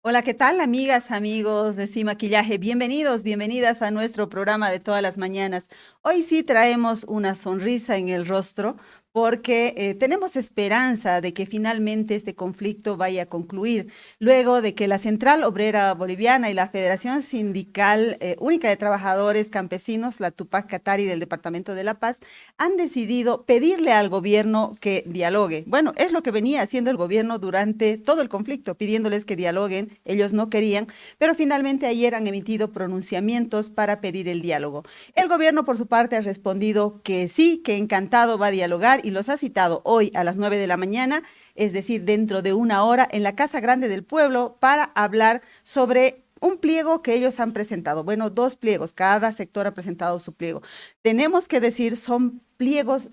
Hola, ¿qué tal, amigas, amigos de Sin Maquillaje? Bienvenidos, bienvenidas a nuestro programa de todas las mañanas. Hoy sí traemos una sonrisa en el rostro porque tenemos esperanza de que finalmente este conflicto vaya a concluir, luego de que la Central Obrera Boliviana y la Federación Sindical Única de Trabajadores Campesinos, la Tupac Katari del Departamento de La Paz, han decidido pedirle al gobierno que dialogue. Bueno, es lo que venía haciendo el gobierno durante todo el conflicto, pidiéndoles que dialoguen. Ellos no querían, pero finalmente ayer han emitido pronunciamientos para pedir el diálogo. El gobierno, por su parte, ha respondido que sí, que encantado va a dialogar y los ha citado hoy a las 9 de la mañana, es decir, dentro de una hora, en la Casa Grande del Pueblo para hablar sobre un pliego que ellos han presentado. Bueno, dos pliegos, cada sector ha presentado su pliego. Tenemos que decir, son pliegos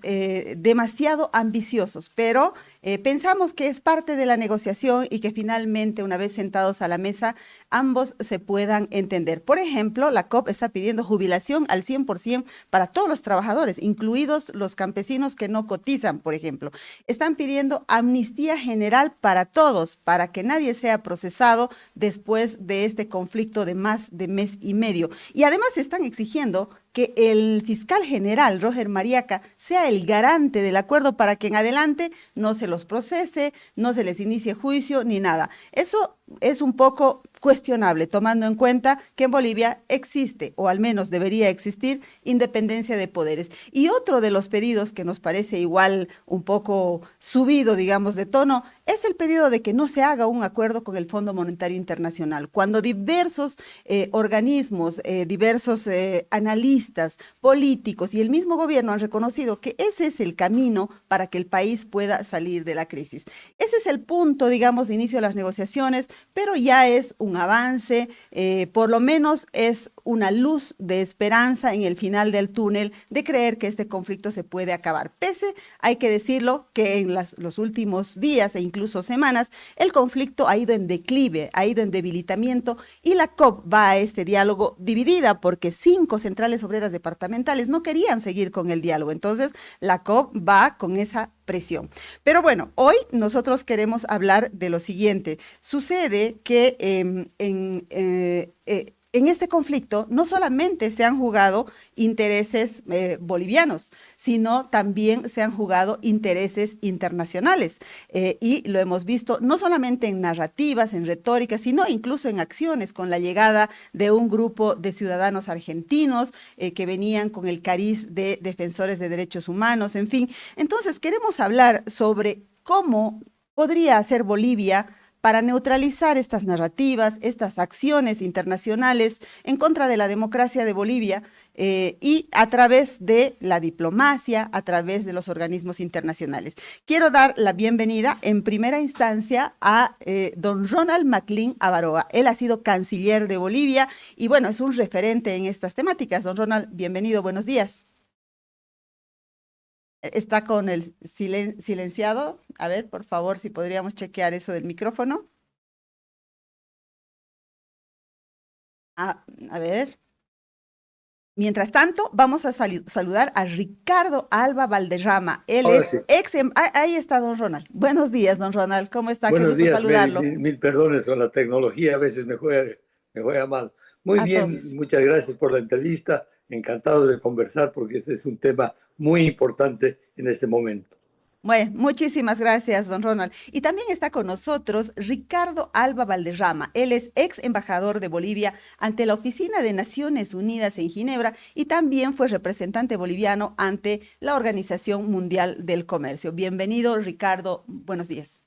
demasiado ambiciosos, pero pensamos que es parte de la negociación y que finalmente, una vez sentados a la mesa, ambos se puedan entender. Por ejemplo, la COP está pidiendo jubilación al 100% para todos los trabajadores, incluidos los campesinos que no cotizan, por ejemplo. Están pidiendo amnistía general para todos, para que nadie sea procesado después de este conflicto de más de mes y medio. Y además están exigiendo que el fiscal general, Roger Mariaca, sea el garante del acuerdo para que en adelante no se los procese, no se les inicie juicio ni nada. Eso es un poco cuestionable, tomando en cuenta que en Bolivia existe, o al menos debería existir, independencia de poderes. Y otro de los pedidos que nos parece igual un poco subido, digamos, de tono, es el pedido de que no se haga un acuerdo con el Fondo Monetario Internacional. Cuando diversos organismos, diversos analistas, políticos y el mismo gobierno han reconocido que ese es el camino para que el país pueda salir de la crisis. Ese es el punto, digamos, de inicio de las negociaciones, pero ya es un avance, por lo menos es una luz de esperanza en el final del túnel de creer que este conflicto se puede acabar. Pese, hay que decirlo, que en los últimos días e incluso semanas, el conflicto ha ido en declive, ha ido en debilitamiento y la COP va a este diálogo dividida porque 5 centrales obreras departamentales no querían seguir con el diálogo. Entonces, la COP va con esa presión. Pero bueno, hoy nosotros queremos hablar de lo siguiente. Sucede que en este conflicto no solamente se han jugado intereses bolivianos, sino también se han jugado intereses internacionales. Y lo hemos visto no solamente en narrativas, en retórica, sino incluso en acciones, con la llegada de un grupo de ciudadanos argentinos que venían con el cariz de defensores de derechos humanos, en fin. Entonces, queremos hablar sobre cómo podría hacer Bolivia para neutralizar estas narrativas, estas acciones internacionales en contra de la democracia de Bolivia y a través de la diplomacia, a través de los organismos internacionales. Quiero dar la bienvenida en primera instancia a don Ronald McLean Avaroa. Él ha sido canciller de Bolivia y bueno, es un referente en estas temáticas. Don Ronald, bienvenido, buenos días. Está con el silenciado. A ver, por favor, si podríamos chequear eso del micrófono. A ver. Mientras tanto, vamos a saludar a Ricardo Alba Valderrama. Él Ahora es sí. ahí está don Ronald. Buenos días, don Ronald. ¿Cómo está? Qué Buenos gusto días, Mary. saludarlo. Mil perdones con la tecnología, a veces me juega mal. Muy A bien, todos. muchas gracias por la entrevista. Encantado de conversar porque este es un tema muy importante en este momento. Bueno, muchísimas gracias, don Ronald. Y también está con nosotros Ricardo Alba Valderrama. Él es ex embajador de Bolivia ante la Oficina de Naciones Unidas en Ginebra y también fue representante boliviano ante la Organización Mundial del Comercio. Bienvenido, Ricardo. Buenos días.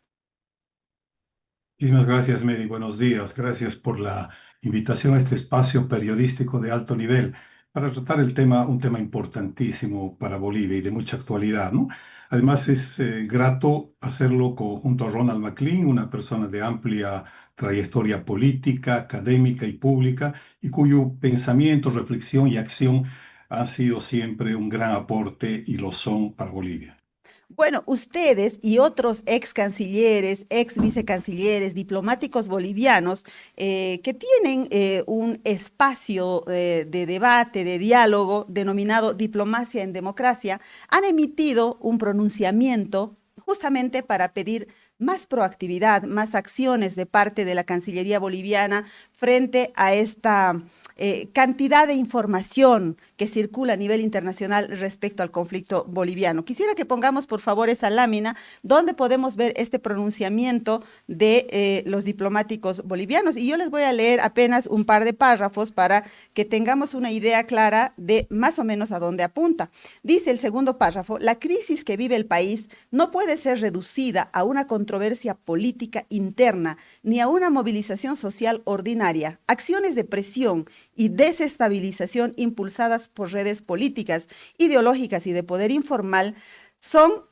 Muchísimas gracias, Mary. Buenos días. Gracias por la invitación a este espacio periodístico de alto nivel para tratar un tema importantísimo para Bolivia y de mucha actualidad, ¿no? Además, es grato hacerlo junto a Ronald McLean, una persona de amplia trayectoria política, académica y pública, y cuyo pensamiento, reflexión y acción han sido siempre un gran aporte y lo son para Bolivia. Bueno, ustedes y otros ex cancilleres, ex vicecancilleres, diplomáticos bolivianos que tienen un espacio de debate, de diálogo denominado Diplomacia en Democracia, han emitido un pronunciamiento justamente para pedir más proactividad, más acciones de parte de la Cancillería boliviana frente a esta cantidad de información que circula a nivel internacional respecto al conflicto boliviano. Quisiera que pongamos, por favor, esa lámina donde podemos ver este pronunciamiento de los diplomáticos bolivianos. Y yo les voy a leer apenas un par de párrafos para que tengamos una idea clara de más o menos a dónde apunta. Dice el segundo párrafo: la crisis que vive el país no puede ser reducida a una controversia política interna ni a una movilización social ordinaria. Acciones de presión y desestabilización impulsadas por redes políticas, ideológicas y de poder informal son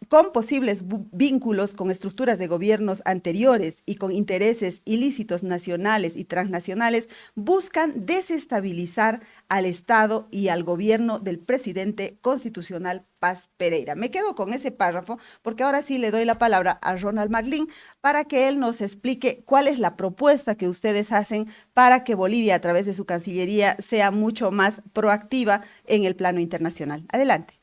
con posibles vínculos con estructuras de gobiernos anteriores y con intereses ilícitos nacionales y transnacionales, buscan desestabilizar al Estado y al gobierno del presidente constitucional Paz Pereira. Me quedo con ese párrafo porque ahora sí le doy la palabra a Ronald McLean para que él nos explique cuál es la propuesta que ustedes hacen para que Bolivia, a través de su Cancillería, sea mucho más proactiva en el plano internacional. Adelante.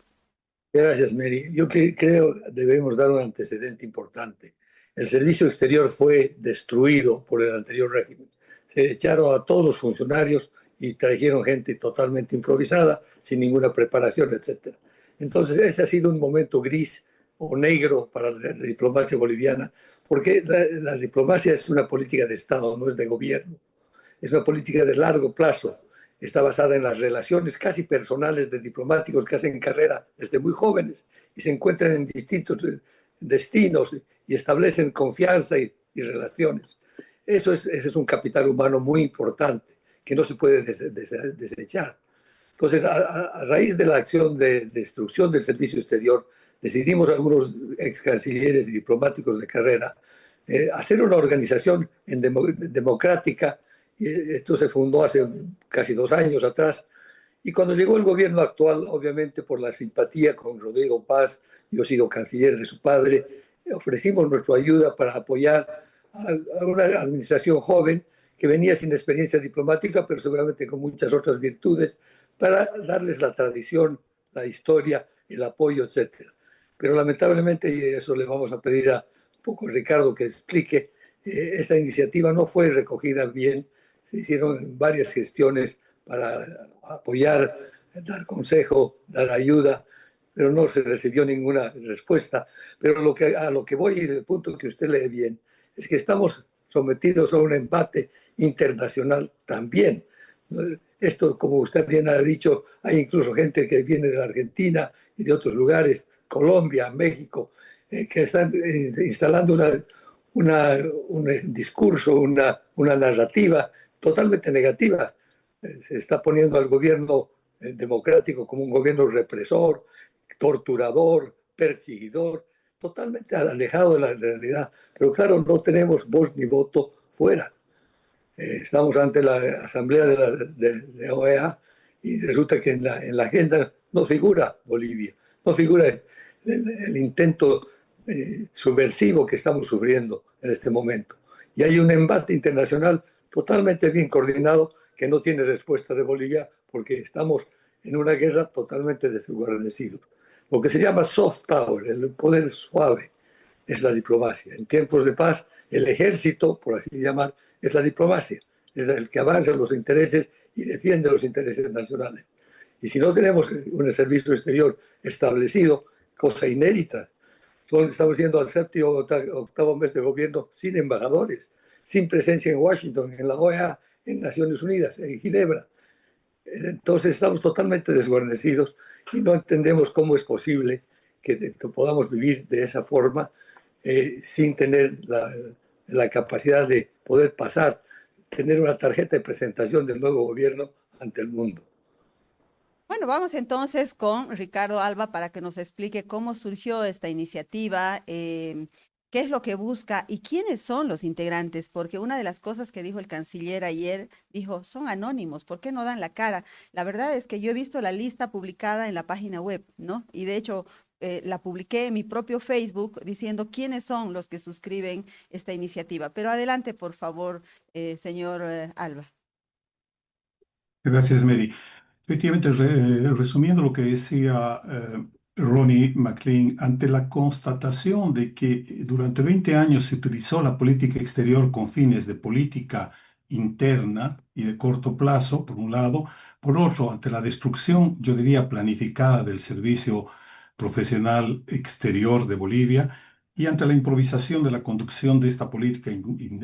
Gracias, Mary. Yo creo debemos dar un antecedente importante. El servicio exterior fue destruido por el anterior régimen. Se echaron a todos los funcionarios y trajeron gente totalmente improvisada, sin ninguna preparación, etcétera. Entonces, ese ha sido un momento gris o negro para la diplomacia boliviana, porque la diplomacia es una política de Estado, no es de gobierno. Es una política de largo plazo. Está basada en las relaciones casi personales de diplomáticos que hacen carrera desde muy jóvenes y se encuentran en distintos destinos y establecen confianza y relaciones. Ese es un capital humano muy importante que no se puede desechar. Entonces, a raíz de la acción de destrucción del servicio exterior, decidimos algunos ex cancilleres y diplomáticos de carrera hacer una organización democrática. Esto se fundó hace casi 2 años atrás. Y cuando llegó el gobierno actual, obviamente por la simpatía con Rodrigo Paz, yo he sido canciller de su padre, ofrecimos nuestra ayuda para apoyar a una administración joven que venía sin experiencia diplomática, pero seguramente con muchas otras virtudes, para darles la tradición, la historia, el apoyo, etcétera. Pero lamentablemente, y eso le vamos a pedir a poco Ricardo que explique, esta iniciativa no fue recogida bien. Se hicieron varias gestiones para apoyar, dar consejo, dar ayuda, pero no se recibió ninguna respuesta. Pero a lo que voy, y el punto que usted lee bien, es que estamos sometidos a un embate internacional también. Esto, como usted bien ha dicho, hay incluso gente que viene de la Argentina y de otros lugares, Colombia, México, que están instalando un discurso, una narrativa totalmente negativa. Se está poniendo al gobierno democrático como un gobierno represor, torturador, perseguidor, totalmente alejado de la realidad. Pero claro, no tenemos voz ni voto fuera. Estamos ante la Asamblea de OEA y resulta que en la agenda no figura Bolivia, no figura el intento subversivo que estamos sufriendo en este momento. Y hay un embate internacional totalmente bien coordinado que no tiene respuesta de Bolivia porque estamos en una guerra totalmente desguarnecidos. Lo que se llama soft power, el poder suave, es la diplomacia. En tiempos de paz, el ejército, por así llamar, es la diplomacia, es el que avanza los intereses y defiende los intereses nacionales. Y si no tenemos un servicio exterior establecido, cosa inédita, estamos yendo al séptimo o octavo mes de gobierno sin embajadores, sin presencia en Washington, en la OEA, en Naciones Unidas, en Ginebra. Entonces estamos totalmente desguarnecidos y no entendemos cómo es posible que podamos vivir de esa forma sin tener la capacidad de poder pasar, tener una tarjeta de presentación del nuevo gobierno ante el mundo. Bueno, vamos entonces con Ricardo Alba para que nos explique cómo surgió esta iniciativa, qué es lo que busca y quiénes son los integrantes, porque una de las cosas que dijo el canciller ayer, dijo, son anónimos, ¿por qué no dan la cara? La verdad es que yo he visto la lista publicada en la página web, ¿no? Y de hecho, la publiqué en mi propio Facebook diciendo quiénes son los que suscriben esta iniciativa. Pero adelante, por favor, señor Alba. Gracias, Mary. Efectivamente, resumiendo lo que decía Ronnie McLean, ante la constatación de que durante 20 años se utilizó la política exterior con fines de política interna y de corto plazo, por un lado, por otro, ante la destrucción, yo diría, planificada del servicio profesional exterior de Bolivia y ante la improvisación de la conducción de esta política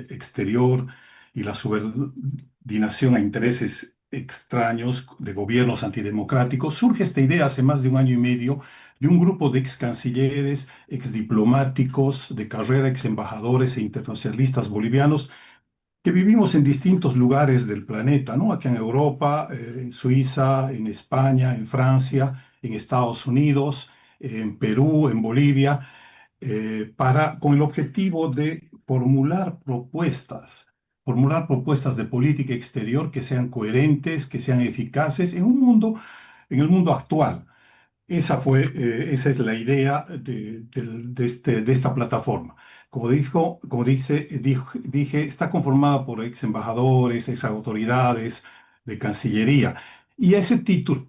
exterior y la subordinación a intereses extraños de gobiernos antidemocráticos, surge esta idea hace más de un año y medio de un grupo de ex cancilleres, ex diplomáticos de carrera, ex embajadores e internacionalistas bolivianos que vivimos en distintos lugares del planeta, ¿no? Aquí en Europa, en Suiza, en España, en Francia, en Estados Unidos, en Perú, en Bolivia, con el objetivo de formular propuestas de política exterior que sean coherentes, que sean eficaces en el mundo actual. Esa es la idea de esta plataforma. Dije, está conformada por ex embajadores, ex autoridades de Cancillería. Y a ese título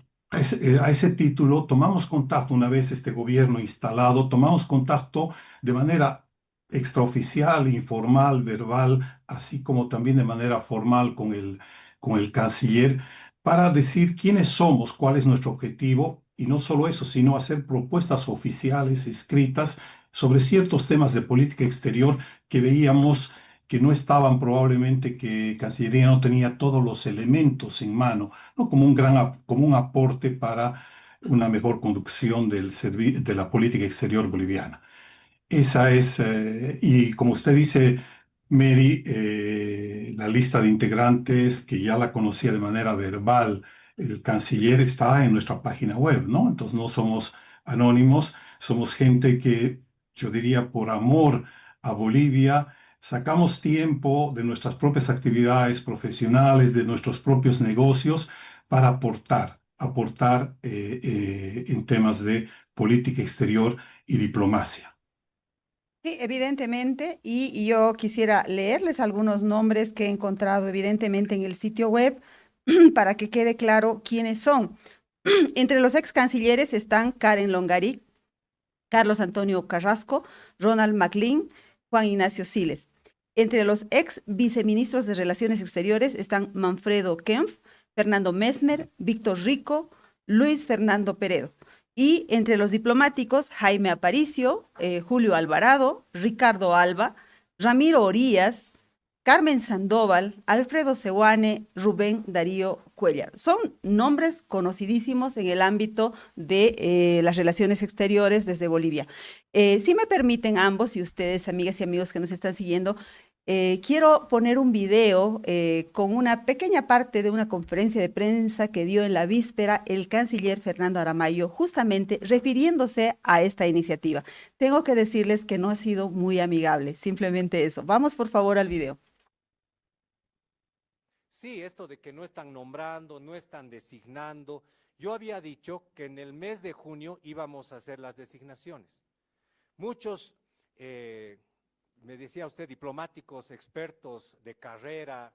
tomamos contacto una vez este gobierno instalado, tomamos contacto de manera extraoficial, informal, verbal, así como también de manera formal con el canciller para decir quiénes somos, cuál es nuestro objetivo, y no solo eso, sino hacer propuestas oficiales escritas sobre ciertos temas de política exterior que veíamos que no estaban probablemente, que Cancillería no tenía todos los elementos en mano, ¿no? Como un aporte para una mejor conducción de la política exterior boliviana. Y como usted dice, Mary, la lista de integrantes que ya la conocía de manera verbal, el canciller está en nuestra página web, ¿no? Entonces no somos anónimos, somos gente que, yo diría, por amor a Bolivia, sacamos tiempo de nuestras propias actividades profesionales, de nuestros propios negocios, para aportar en temas de política exterior y diplomacia. Sí, evidentemente, y yo quisiera leerles algunos nombres que he encontrado evidentemente en el sitio web para que quede claro quiénes son. Entre los ex cancilleres están Karen Longaric, Carlos Antonio Carrasco, Ronald McLean, Juan Ignacio Siles. Entre los ex viceministros de Relaciones Exteriores están Manfredo Kempf, Fernando Mesmer, Víctor Rico, Luis Fernando Peredo. Y entre los diplomáticos, Jaime Aparicio, Julio Alvarado, Ricardo Alba, Ramiro Orías, Carmen Sandoval, Alfredo Sehuane, Rubén Darío Cuellar. Son nombres conocidísimos en el ámbito de las relaciones exteriores desde Bolivia. Si me permiten ambos y ustedes, amigas y amigos que nos están siguiendo, quiero poner un video con una pequeña parte de una conferencia de prensa que dio en la víspera el canciller Fernando Aramayo, justamente refiriéndose a esta iniciativa. Tengo que decirles que no ha sido muy amigable, simplemente eso. Vamos por favor al video. Sí, esto de que no están nombrando, no están designando. Yo había dicho que en el mes de junio íbamos a hacer las designaciones. Muchos, me decía usted, diplomáticos, expertos de carrera,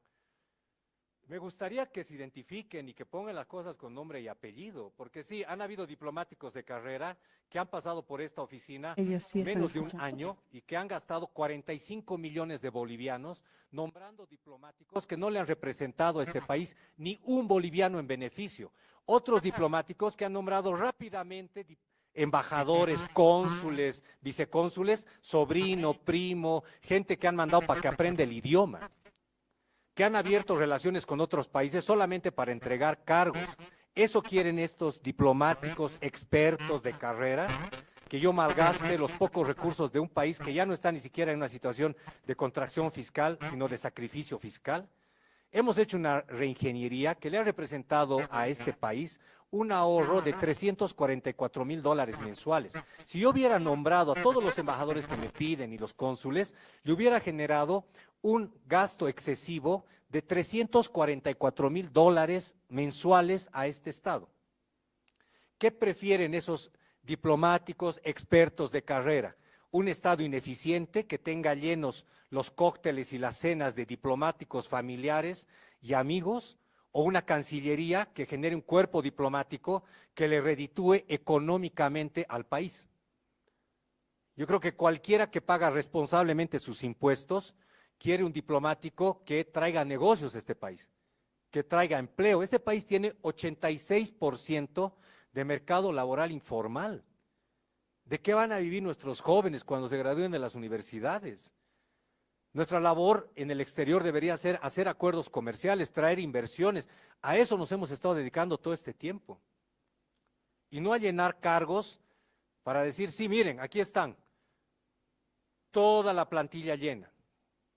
me gustaría que se identifiquen y que pongan las cosas con nombre y apellido, porque sí, han habido diplomáticos de carrera que han pasado por esta oficina Sí menos de un año y que han gastado 45 millones de bolivianos nombrando diplomáticos que no le han representado a este país ni un boliviano en beneficio. Otros diplomáticos que han nombrado rápidamente embajadores, cónsules, vicecónsules, sobrino, primo, gente que han mandado para que aprenda el idioma, que han abierto relaciones con otros países solamente para entregar cargos. Eso quieren estos diplomáticos expertos de carrera, que yo malgaste los pocos recursos de un país que ya no está ni siquiera en una situación de contracción fiscal, sino de sacrificio fiscal. Hemos hecho una reingeniería que le ha representado a este país un ahorro de $344,000 mensuales. Si yo hubiera nombrado a todos los embajadores que me piden y los cónsules, le hubiera generado un gasto excesivo de $344,000 mensuales a este Estado. ¿Qué prefieren esos diplomáticos expertos de carrera? ¿Un Estado ineficiente que tenga llenos los cócteles y las cenas de diplomáticos familiares y amigos? o una cancillería que genere un cuerpo diplomático que le reditúe económicamente al país. Yo creo que cualquiera que paga responsablemente sus impuestos quiere un diplomático que traiga negocios a este país, que traiga empleo. Este país tiene 86% de mercado laboral informal. ¿De qué van a vivir nuestros jóvenes cuando se gradúen de las universidades? Nuestra labor en el exterior debería ser hacer acuerdos comerciales, traer inversiones. A eso nos hemos estado dedicando todo este tiempo. Y no a llenar cargos para decir, sí, miren, aquí están, toda la plantilla llena.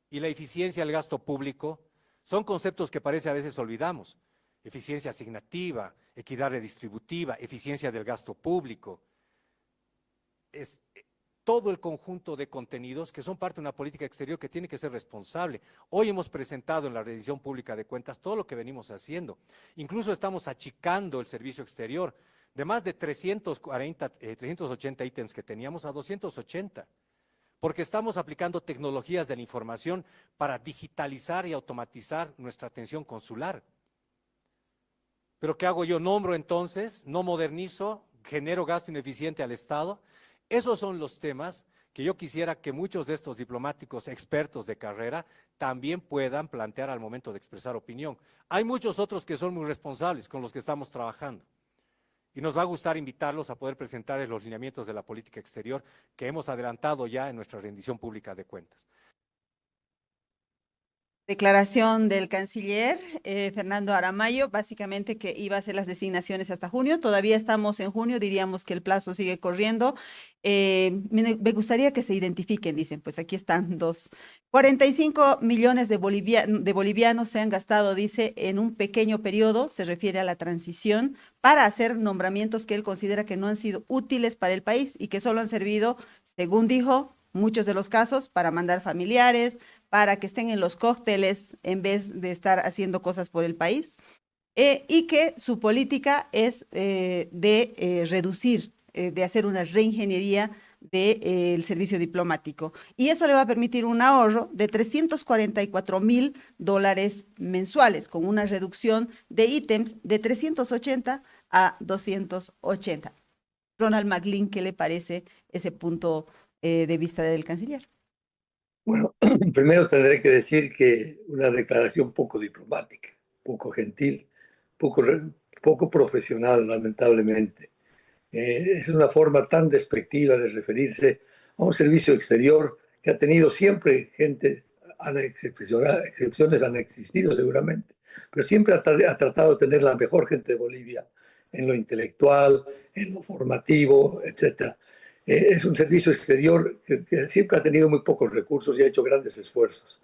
Y la eficiencia del gasto público son conceptos que parece a veces olvidamos. Eficiencia asignativa, equidad redistributiva, eficiencia del gasto público. Es todo el conjunto de contenidos que son parte de una política exterior que tiene que ser responsable. Hoy hemos presentado en la rendición pública de cuentas todo lo que venimos haciendo. Incluso estamos achicando el servicio exterior de más de 380 ítems que teníamos a 280, porque estamos aplicando tecnologías de la información para digitalizar y automatizar nuestra atención consular. ¿Pero qué hago yo? Nombro entonces, no modernizo, genero gasto ineficiente al Estado. Esos son los temas que yo quisiera que muchos de estos diplomáticos expertos de carrera también puedan plantear al momento de expresar opinión. Hay muchos otros que son muy responsables con los que estamos trabajando. Y nos va a gustar invitarlos a poder presentar los lineamientos de la política exterior que hemos adelantado ya en nuestra rendición pública de cuentas. Declaración del canciller Fernando Aramayo, básicamente que iba a hacer las designaciones hasta junio. Todavía estamos en junio, diríamos que el plazo sigue corriendo. Me gustaría que se identifiquen, dicen, pues aquí están dos. 45 millones de bolivianos se han gastado, dice, en un pequeño periodo, se refiere a la transición, para hacer nombramientos que él considera que no han sido útiles para el país y que solo han servido, según dijo, muchos de los casos, para mandar familiares, para que estén en los cócteles en vez de estar haciendo cosas por el país, y que su política es de reducir, de hacer una reingeniería del servicio diplomático. Y eso le va a permitir un ahorro de $344,000 mensuales, con una reducción de ítems de 380 a 280. Ronald McLean, ¿qué le parece ese punto de vista del canciller? Bueno, primero tendré que decir que una declaración poco diplomática, poco gentil, poco profesional, lamentablemente. Es una forma tan despectiva de referirse a un servicio exterior que ha tenido siempre gente, excepciones han existido seguramente, pero siempre ha tratado de tener la mejor gente de Bolivia en lo intelectual, en lo formativo, etc. Es un servicio exterior que siempre ha tenido muy pocos recursos y ha hecho grandes esfuerzos.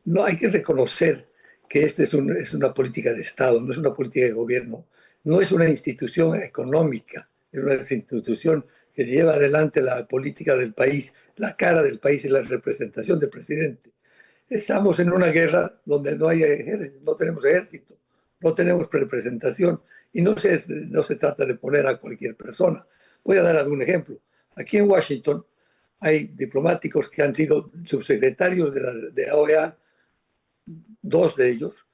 No hay que reconocer que esta es una política de Estado, no es una política de gobierno, no es una institución económica, es una institución que lleva adelante la política del país, la cara del país y la representación del presidente. Estamos en una guerra donde no hay ejército, no tenemos ejército, no tenemos representación y no se trata de poner a cualquier persona. Voy a dar algún ejemplo. Aquí en Washington hay diplomáticos que han sido subsecretarios de la OEA, dos de ellos,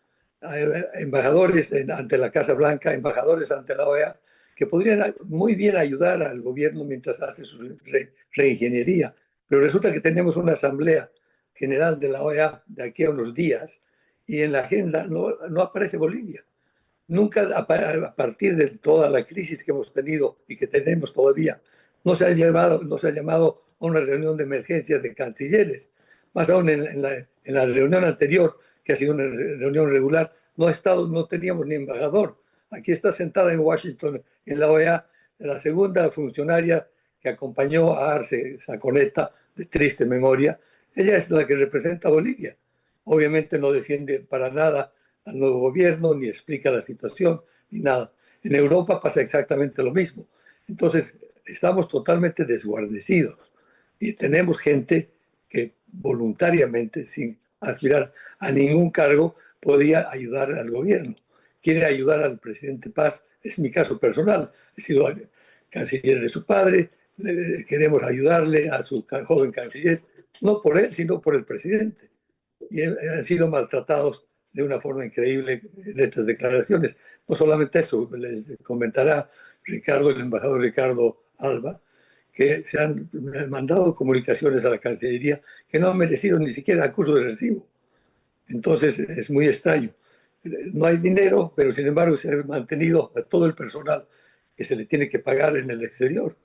embajadores ante la Casa Blanca, embajadores ante la OEA, que podrían muy bien ayudar al gobierno mientras hace su reingeniería. Pero resulta que tenemos una asamblea general de la OEA de aquí a unos días y en la agenda no aparece Bolivia. Nunca, a partir de toda la crisis que hemos tenido y que tenemos todavía, no se ha llamado a una reunión de emergencia de cancilleres. Más aún en la reunión anterior, que ha sido una reunión regular, no teníamos ni embajador. Aquí está sentada en Washington, en la OEA, la segunda funcionaria que acompañó a Arce Saconeta, de triste memoria. Ella es la que representa a Bolivia. Obviamente no defiende para nada al nuevo gobierno, ni explica la situación, ni nada. En Europa pasa exactamente lo mismo. Entonces, estamos totalmente desguarnecidos y tenemos gente que voluntariamente, sin aspirar a ningún cargo, podía ayudar al gobierno. Quiere ayudar al presidente Paz, es mi caso personal. He sido canciller de su padre, queremos ayudarle a su joven canciller, no por él, sino por el presidente. Y han sido maltratados de una forma increíble en estas declaraciones. No solamente eso, les comentará Ricardo, el embajador Ricardo Alba, que se han mandado comunicaciones a la Cancillería que no han merecido ni siquiera acuso de recibo. Entonces es muy extraño. No hay dinero, pero sin embargo se ha mantenido a todo el personal que se le tiene que pagar en el exterior.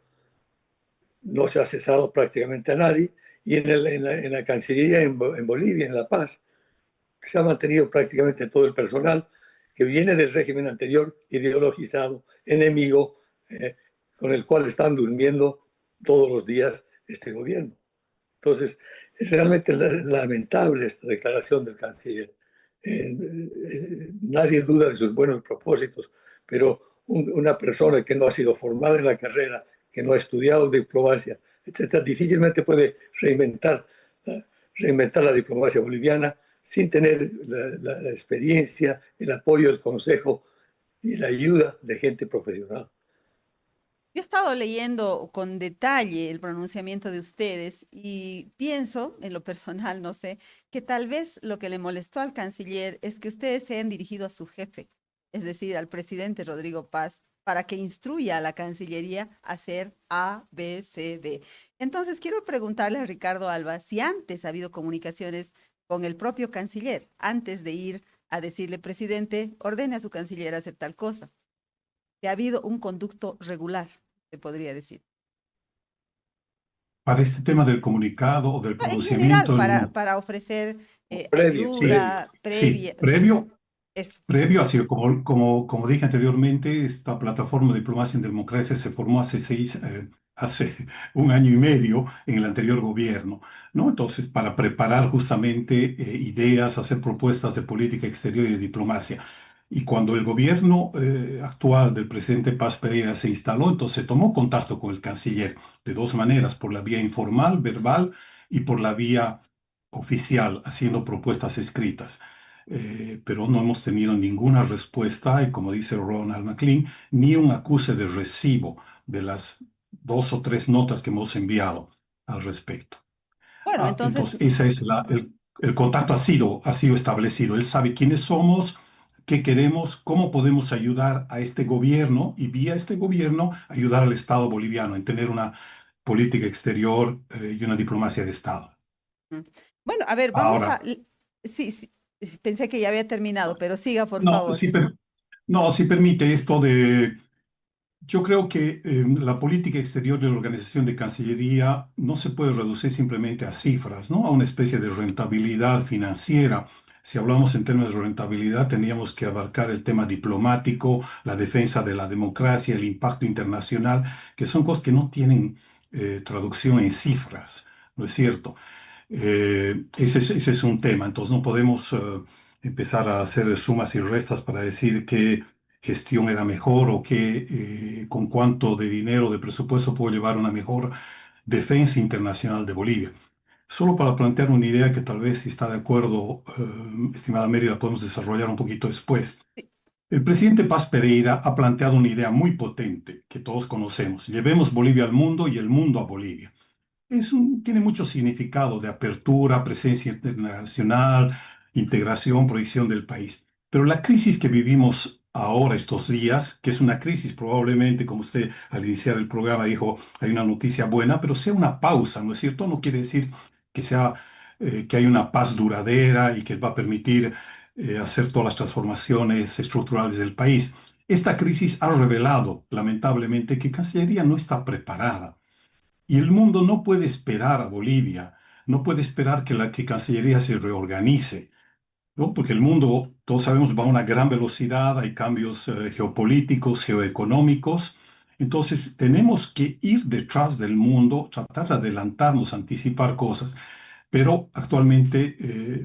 No se ha cesado prácticamente a nadie. Y en la Cancillería en Bolivia, en La Paz, se ha mantenido prácticamente todo el personal que viene del régimen anterior, ideologizado, enemigo, con el cual están durmiendo todos los días este gobierno. Entonces, es realmente lamentable esta declaración del canciller. Nadie duda de sus buenos propósitos, pero una persona que no ha sido formada en la carrera, que no ha estudiado diplomacia, etcétera, difícilmente puede reinventar la diplomacia boliviana sin tener la experiencia, el apoyo, el consejo y la ayuda de gente profesional. Yo he estado leyendo con detalle el pronunciamiento de ustedes y pienso, en lo personal, no sé, que tal vez lo que le molestó al canciller es que ustedes se hayan dirigido a su jefe, es decir, al presidente Rodrigo Paz, para que instruya a la Cancillería a hacer A, B, C, D. Entonces, quiero preguntarle a Ricardo Alba si antes ha habido comunicaciones con el propio canciller, antes de ir a decirle, presidente, ordene a su canciller a hacer tal cosa. Si ha habido un conducto regular, se podría decir. Para este tema del comunicado o del En general, pronunciamiento, para ofrecer Previo, sí, ayuda sí, previa, sí, previo. eso. Previo, así como dije anteriormente, esta plataforma de Diplomacia en Democracia se formó hace un año y medio en el anterior gobierno, ¿no? Entonces, para preparar justamente ideas, hacer propuestas de política exterior y de diplomacia. Y cuando el gobierno actual del presidente Paz Pereira se instaló, entonces tomó contacto con el canciller de dos maneras, por la vía informal, verbal, y por la vía oficial, haciendo propuestas escritas, pero no hemos tenido ninguna respuesta y como dice Ronald McLean, ni un acuse de recibo de las dos o tres notas que hemos enviado al respecto. Bueno, entonces, Entonces, el contacto ha sido establecido. Él sabe quiénes somos, qué queremos, cómo podemos ayudar a este gobierno y vía este gobierno ayudar al Estado boliviano en tener una política exterior y una diplomacia de Estado. mm, bueno, a ver, Ahora, sí, sí, pensé que ya había terminado, pero siga, por no, favor. no, si permite esto de. Yo creo que la política exterior de la Organización de Cancillería no se puede reducir simplemente a cifras, ¿no? A una especie de rentabilidad financiera. Si hablamos en términos de rentabilidad, teníamos que abarcar el tema diplomático, la defensa de la democracia, el impacto internacional, que son cosas que no tienen traducción en cifras, ¿no es cierto? Ese es un tema, entonces no podemos empezar a hacer sumas y restas para decir qué gestión era mejor o con cuánto de dinero, de presupuesto puedo llevar una mejor defensa internacional de Bolivia. Solo para plantear una idea que tal vez si está de acuerdo, estimada Mary, la podemos desarrollar un poquito después. El presidente Paz Pereira ha planteado una idea muy potente que todos conocemos. Llevemos Bolivia al mundo y el mundo a Bolivia. Tiene mucho significado de apertura, presencia internacional, integración, proyección del país. Pero la crisis que vivimos ahora, estos días, que es una crisis probablemente, como usted al iniciar el programa dijo, hay una noticia buena, pero sea una pausa, ¿no es cierto? No quiere decir que hay una paz duradera y que va a permitir hacer todas las transformaciones estructurales del país. Esta crisis ha revelado, lamentablemente, que Cancillería no está preparada y el mundo no puede esperar a Bolivia, no puede esperar que la Cancillería se reorganice, ¿no? Porque el mundo, todos sabemos, va a una gran velocidad, hay cambios geopolíticos, geoeconómicos. Entonces, tenemos que ir detrás del mundo, tratar de adelantarnos, anticipar cosas. Pero actualmente,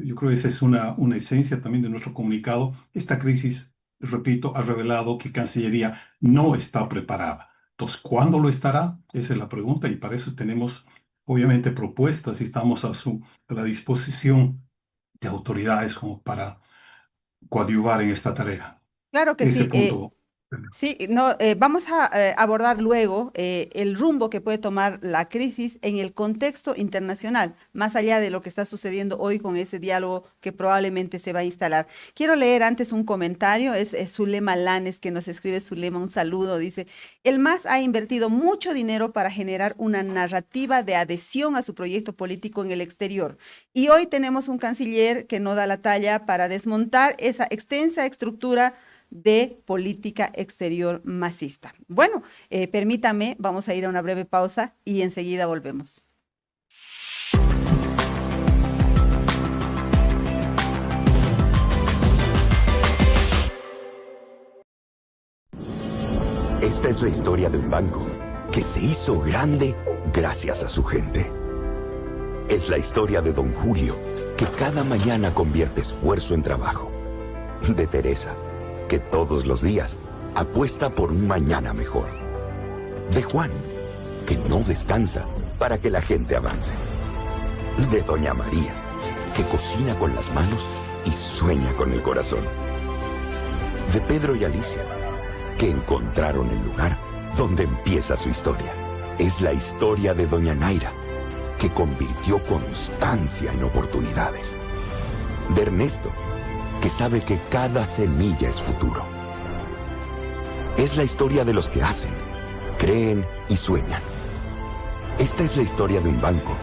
yo creo que esa es una esencia también de nuestro comunicado. Esta crisis, repito, ha revelado que Cancillería no está preparada. Entonces, ¿cuándo lo estará? Esa es la pregunta y para eso tenemos, obviamente, propuestas y estamos a la disposición de autoridades como para coadyuvar en esta tarea. Claro que Ese sí. punto. Sí, no, vamos a abordar luego el rumbo que puede tomar la crisis en el contexto internacional, más allá de lo que está sucediendo hoy con ese diálogo que probablemente se va a instalar. Quiero leer antes un comentario, es Zulema Lanes que nos escribe. Zulema, un saludo, dice, el MAS ha invertido mucho dinero para generar una narrativa de adhesión a su proyecto político en el exterior. Y hoy tenemos un canciller que no da la talla para desmontar esa extensa estructura de política exterior masista. Bueno, permítame, vamos a ir a una breve pausa y enseguida volvemos. Esta es la historia de un banco que se hizo grande gracias a su gente. Es la historia de Don Julio, que cada mañana convierte esfuerzo en trabajo. De Teresa, que todos los días apuesta por un mañana mejor. De Juan, que no descansa para que la gente avance. De Doña María, que cocina con las manos y sueña con el corazón. De Pedro y Alicia, que encontraron el lugar donde empieza su historia. Es la historia de Doña Naira, que convirtió constancia en oportunidades. De Ernesto, que sabe que cada semilla es futuro. Es la historia de los que hacen, creen y sueñan. Esta es la historia de un banco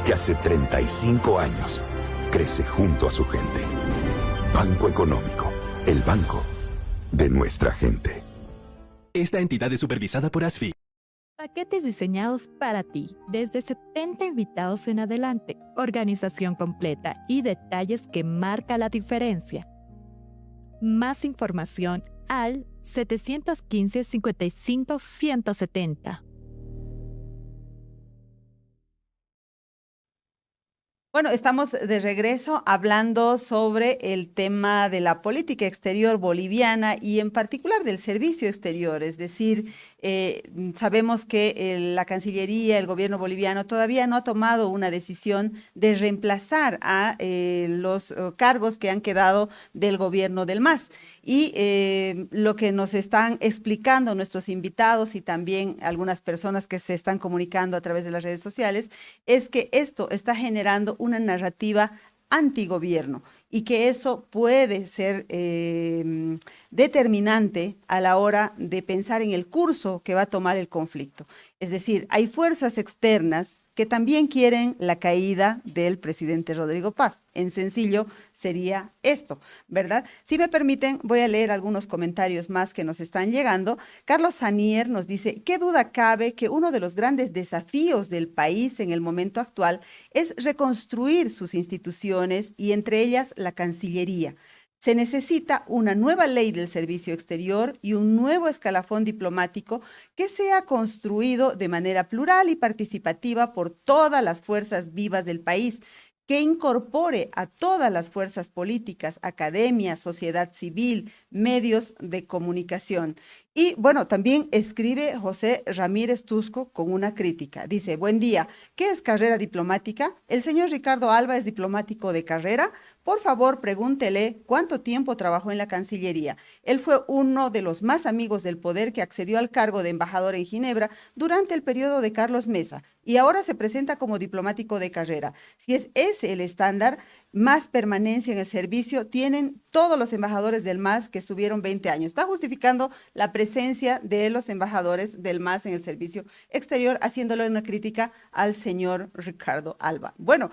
que hace 35 años crece junto a su gente. Banco Económico, el banco de nuestra gente. Esta entidad es supervisada por ASFI. Paquetes diseñados para ti, desde 70 invitados en adelante, organización completa y detalles que marca la diferencia. Más información al 715 55 170. Bueno, estamos de regreso hablando sobre el tema de la política exterior boliviana y en particular del servicio exterior. Es decir, sabemos que la Cancillería, el gobierno boliviano todavía no ha tomado una decisión de reemplazar a los cargos que han quedado del gobierno del MAS. Y lo que nos están explicando nuestros invitados y también algunas personas que se están comunicando a través de las redes sociales es que esto está generando una narrativa antigobierno y que eso puede ser determinante a la hora de pensar en el curso que va a tomar el conflicto. Es decir, hay fuerzas externas que también quieren la caída del presidente Rodrigo Paz. En sencillo sería esto, ¿verdad? Si me permiten, voy a leer algunos comentarios más que nos están llegando. Carlos Sanier nos dice, ¿qué duda cabe que uno de los grandes desafíos del país en el momento actual es reconstruir sus instituciones y entre ellas la Cancillería? Se necesita una nueva ley del servicio exterior y un nuevo escalafón diplomático que sea construido de manera plural y participativa por todas las fuerzas vivas del país, que incorpore a todas las fuerzas políticas, academia, sociedad civil, medios de comunicación. Y bueno, también escribe José Ramírez Tusco con una crítica. Dice, buen día, ¿qué es carrera diplomática? ¿El señor Ricardo Alba es diplomático de carrera? Por favor, pregúntele cuánto tiempo trabajó en la Cancillería. Él fue uno de los más amigos del poder que accedió al cargo de embajador en Ginebra durante el periodo de Carlos Mesa y ahora se presenta como diplomático de carrera. Si es ese el estándar, más permanencia en el servicio tienen todos los embajadores del MAS que estuvieron 20 años. Está justificando la presencia de los embajadores del MAS en el servicio exterior, haciéndole una crítica al señor Ricardo Alba. Bueno,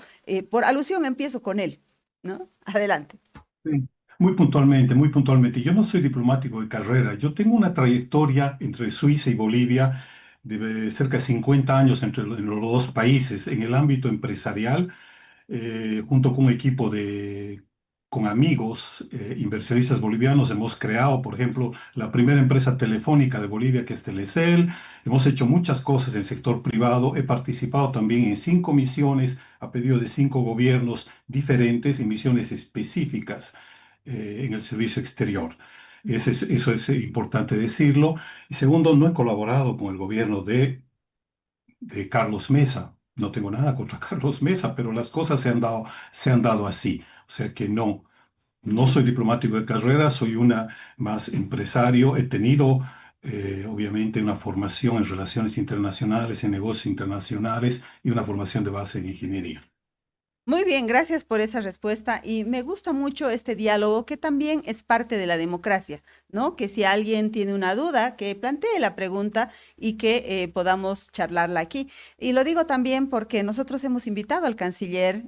por alusión empiezo con él, ¿no? Adelante. Sí, muy puntualmente, muy puntualmente. Yo no soy diplomático de carrera. Yo tengo una trayectoria entre Suiza y Bolivia de cerca de 50 años en los dos países. En el ámbito empresarial, junto con un equipo con amigos, inversionistas bolivianos, hemos creado, por ejemplo, la primera empresa telefónica de Bolivia, que es Telecel. Hemos hecho muchas cosas en el sector privado. He participado también en 5 misiones a pedido de 5 gobiernos diferentes y misiones específicas en el servicio exterior. Eso es importante decirlo. Y segundo, no he colaborado con el gobierno de Carlos Mesa. No tengo nada contra Carlos Mesa, pero las cosas se han dado así. O sea que no. No soy diplomático de carrera, soy más empresario. He tenido, obviamente, una formación en relaciones internacionales, en negocios internacionales y una formación de base en ingeniería. Muy bien, gracias por esa respuesta y me gusta mucho este diálogo que también es parte de la democracia, ¿no? Que si alguien tiene una duda, que plantee la pregunta y que podamos charlarla aquí. Y lo digo también porque nosotros hemos invitado al canciller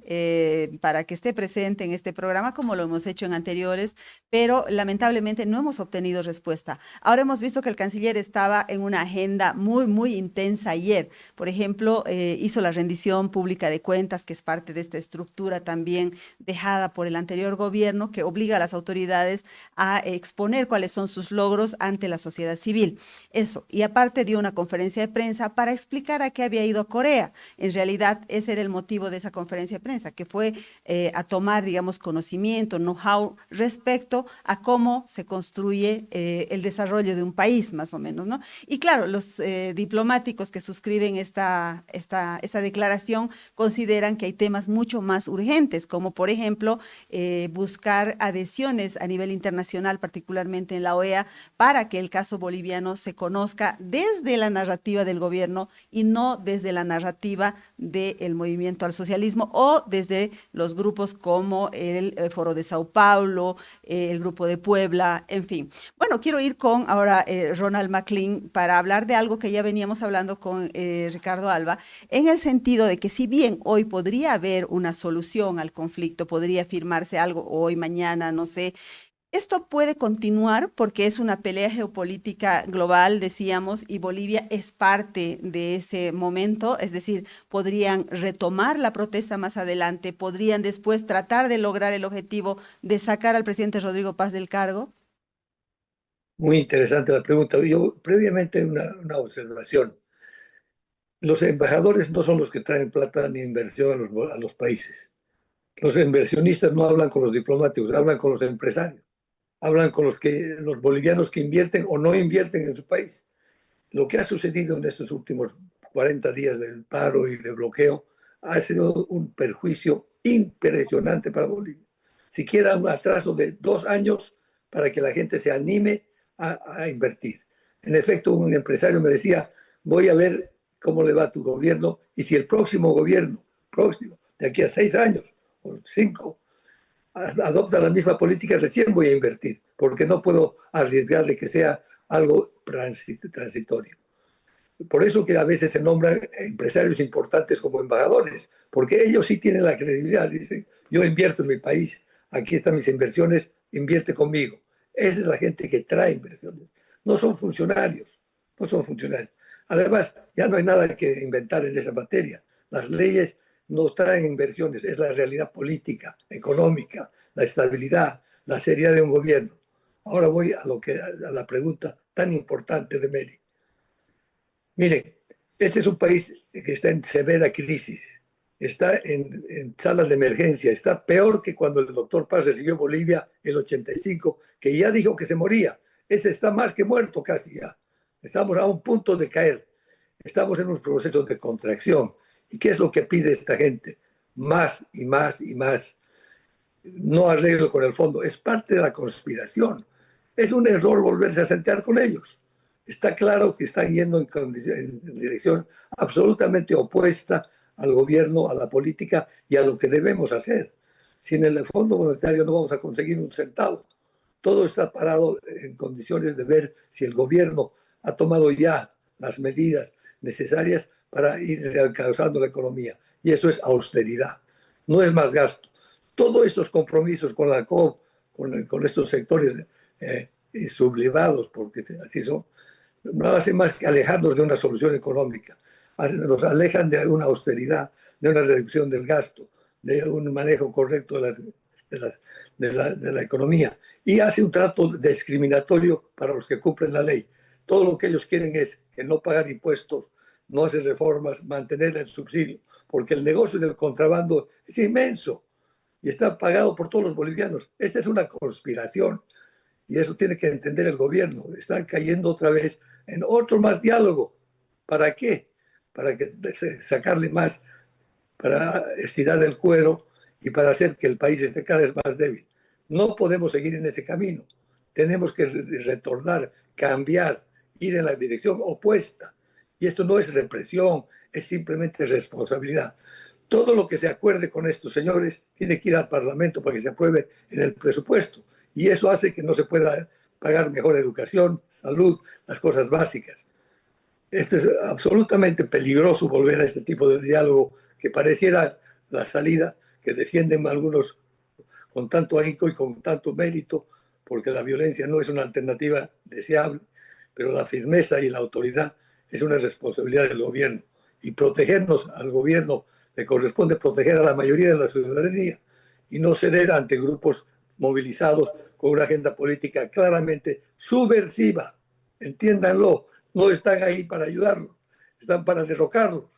para que esté presente en este programa, como lo hemos hecho en anteriores, pero lamentablemente no hemos obtenido respuesta. Ahora hemos visto que el canciller estaba en una agenda muy, muy intensa ayer. Por ejemplo, hizo la rendición pública de cuentas, que es parte de esta estructura también dejada por el anterior gobierno que obliga a las autoridades a exponer cuáles son sus logros ante la sociedad civil. Eso, y aparte dio una conferencia de prensa para explicar a qué había ido a Corea. En realidad, ese era el motivo de esa conferencia de prensa, que fue a tomar, digamos, conocimiento, know-how respecto a cómo se construye el desarrollo de un país, más o menos, ¿no? Y claro, los diplomáticos que suscriben esta declaración consideran que hay temas mucho más urgentes, como por ejemplo buscar adhesiones a nivel internacional, particularmente en la OEA, para que el caso boliviano se conozca desde la narrativa del gobierno y no desde la narrativa del movimiento al socialismo o desde los grupos como el Foro de Sao Paulo, el Grupo de Puebla, en fin. Bueno, quiero ir con ahora Ronald McLean para hablar de algo que ya veníamos hablando con Ricardo Alba, en el sentido de que si bien hoy podría haber una solución al conflicto, podría firmarse algo hoy, mañana, no sé, esto puede continuar porque es una pelea geopolítica global, decíamos, y Bolivia es parte de ese momento, es decir, podrían retomar la protesta más adelante, podrían después tratar de lograr el objetivo de sacar al presidente Rodrigo Paz del cargo. Muy interesante la pregunta. Yo previamente una observación. Los embajadores no son los que traen plata ni inversión a los países. Los inversionistas no hablan con los diplomáticos, hablan con los empresarios, hablan con los bolivianos que invierten o no invierten en su país. Lo que ha sucedido en estos últimos 40 días del paro y de bloqueo ha sido un perjuicio impresionante para Bolivia. Siquiera un atraso de 2 años para que la gente se anime a invertir. En efecto, un empresario me decía, voy a ver cómo le va a tu gobierno y si el próximo gobierno, de aquí a 6 años o 5, adopta la misma política, recién voy a invertir, porque no puedo arriesgar de que sea algo transitorio. Por eso que a veces se nombran empresarios importantes como embajadores, porque ellos sí tienen la credibilidad. Dicen, yo invierto en mi país, aquí están mis inversiones, invierte conmigo. Esa es la gente que trae inversiones. No son funcionarios, no son funcionarios. Además, ya no hay nada que inventar en esa materia. Las leyes no traen inversiones, es la realidad política, económica, la estabilidad, la seriedad de un gobierno. Ahora voy a la pregunta tan importante de Mary. Miren, este es un país que está en severa crisis, está en salas de emergencia, está peor que cuando el doctor Paz recibió Bolivia en el 85, que ya dijo que se moría. Este está más que muerto casi ya. Estamos a un punto de caer. Estamos en un proceso de contracción. ¿Y qué es lo que pide esta gente? Más y más y más. No arreglo con el fondo. Es parte de la conspiración. Es un error volverse a sentar con ellos. Está claro que están yendo en dirección absolutamente opuesta al gobierno, a la política y a lo que debemos hacer. Sin el Fondo Monetario no vamos a conseguir un centavo. Todo está parado en condiciones de ver si el gobierno ha tomado ya las medidas necesarias para ir realcanzando la economía. Y eso es austeridad, no es más gasto. Todos estos compromisos con la COP, con estos sectores sublevados, porque así son, no hacen más que alejarnos de una solución económica. Nos alejan de una austeridad, de una reducción del gasto, de un manejo correcto de la economía. Y hace un trato discriminatorio para los que cumplen la ley. Todo lo que ellos quieren es que no pagar impuestos, no hacer reformas, mantener el subsidio, porque el negocio del contrabando es inmenso y está pagado por todos los bolivianos. Esta es una conspiración. Y eso tiene que entender el gobierno. Están cayendo otra vez en otro más diálogo. ¿Para qué? Para sacarle más, para estirar el cuero y para hacer que el país esté cada vez más débil. No podemos seguir en ese camino. Tenemos que retornar, cambiar, ir en la dirección opuesta. Y esto no es represión, es simplemente responsabilidad. Todo lo que se acuerde con estos señores tiene que ir al Parlamento para que se apruebe en el presupuesto. Y eso hace que no se pueda pagar mejor educación, salud, las cosas básicas. Esto es absolutamente peligroso volver a este tipo de diálogo que pareciera la salida que defienden algunos con tanto ahínco y con tanto mérito, porque la violencia no es una alternativa deseable, pero la firmeza y la autoridad es una responsabilidad del gobierno. Y protegernos al gobierno le corresponde proteger a la mayoría de la ciudadanía y no ceder ante grupos movilizados con una agenda política claramente subversiva. Entiéndanlo, no están ahí para ayudarlos, están para derrocarlos.